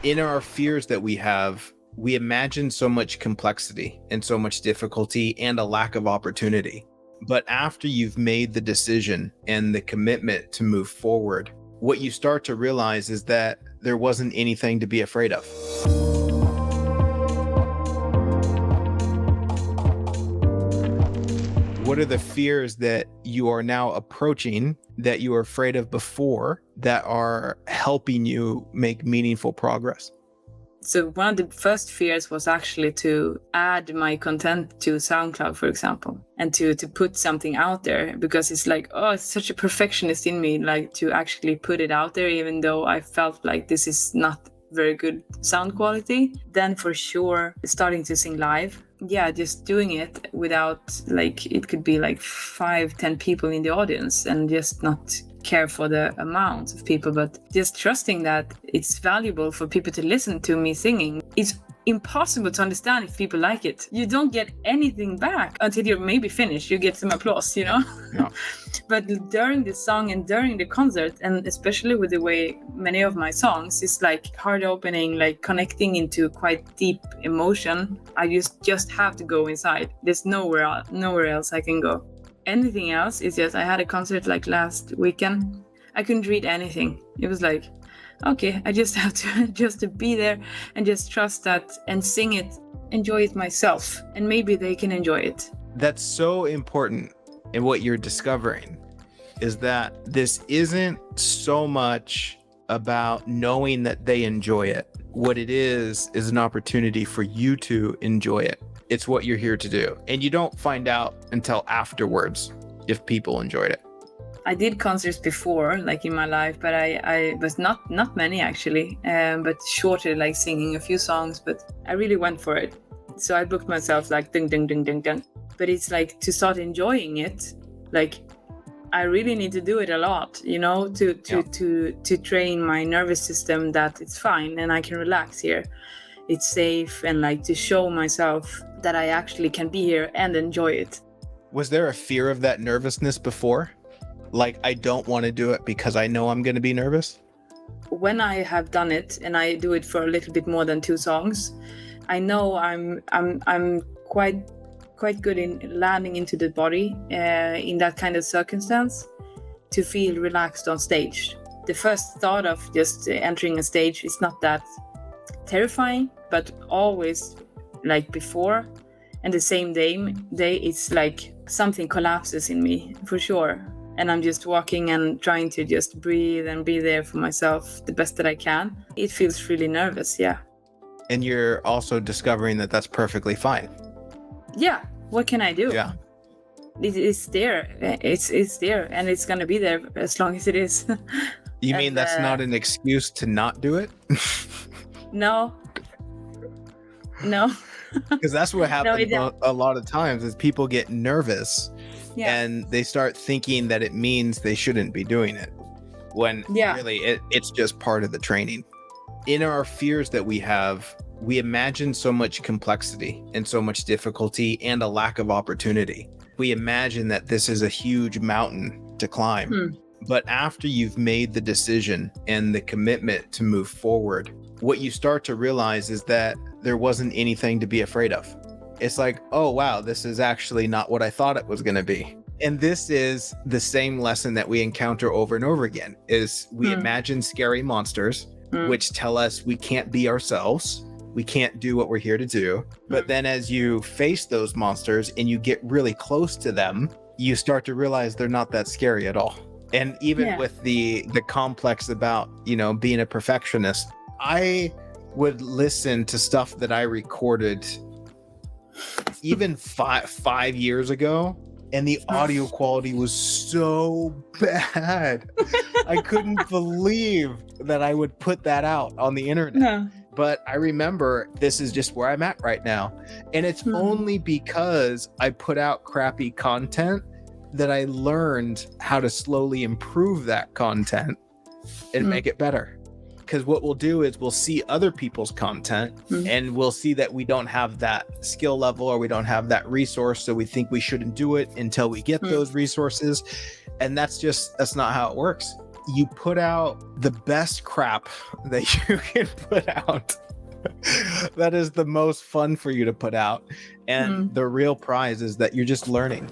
In our fears that we have, we imagine so much complexity and so much difficulty and a lack of opportunity. But after you've made the decision and the commitment to move forward, what you start to realize is that there wasn't anything to be afraid of. What are the fears that you are now approaching that you were afraid of before that are helping you make meaningful progress? So one of the first fears was actually to add my content to SoundCloud, for example, and to put something out there, because it's like, oh, it's such a perfectionist in me, like to actually put it out there, even though I felt like this is not very good sound quality. Then for sure, starting to sing live. Yeah, just doing it without, like, it could be like 5-10 people in the audience and just not care for the amount of people, but just trusting that it's valuable for people to listen to me singing. It's impossible to understand if people like it. You don't get anything back until you're maybe finished. You get some applause, you know? Yeah. But during the song and during the concert, and especially with the way many of my songs is like heart opening, like connecting into quite deep emotion, I just have to go inside. There's nowhere else I can go. Anything else is just, I had a concert like last weekend. I couldn't read anything. It was like, okay, I just have to be there and just trust that and sing it, enjoy it myself, and maybe they can enjoy it. That's so important. And what you're discovering is that this isn't so much about knowing that they enjoy it. What it is an opportunity for you to enjoy it. It's what you're here to do. And you don't find out until afterwards if people enjoyed it. I did concerts before, like in my life, but I was not many actually, but shorter, like singing a few songs, but I really went for it. So I booked myself like ding, ding, ding, ding, ding. But it's like to start enjoying it, like I really need to do it a lot, you know, to train my nervous system that it's fine and I can relax here. It's safe, and like to show myself that I actually can be here and enjoy it. Was there a fear of that nervousness before? Like, I don't want to do it because I know I'm going to be nervous? When I have done it, and I do it for a little bit more than 2 songs, I know I'm quite good in landing into the body in that kind of circumstance to feel relaxed on stage. The first thought of just entering a stage is not that terrifying, but always like before and the same day it's like something collapses in me for sure, and I'm just walking and trying to just breathe and be there for myself the best that I can. It feels really nervous, yeah. And you're also discovering that that's perfectly fine. Yeah, what can I do? Yeah, it's there. It's there, and it's gonna be there as long as it is. You mean that's not an excuse to not do it? No. Because that's what happens a lot of times is people get nervous, yeah, and they start thinking that it means they shouldn't be doing it, when really it's just part of the training. In our fears that we have, we imagine so much complexity and so much difficulty and a lack of opportunity. We imagine that this is a huge mountain to climb. But after you've made the decision and the commitment to move forward, what you start to realize is that there wasn't anything to be afraid of. It's like, oh, wow, this is actually not what I thought it was going to be. And this is the same lesson that we encounter over and over again, is we imagine scary monsters, which tell us we can't be ourselves. We can't do what we're here to do. But then as you face those monsters and you get really close to them, you start to realize they're not that scary at all. And even with the complex about, you know, being a perfectionist, I would listen to stuff that I recorded even five years ago, and the audio quality was so bad. I couldn't believe that I would put that out on the internet. No. But I remember this is just where I'm at right now. And it's only because I put out crappy content that I learned how to slowly improve that content and make it better. Because what we'll do is we'll see other people's content and we'll see that we don't have that skill level or we don't have that resource. So we think we shouldn't do it until we get those resources. And that's not how it works. you put out the best crap that you can put out. That is the most fun for you to put out. And the real prize is that you're just learning.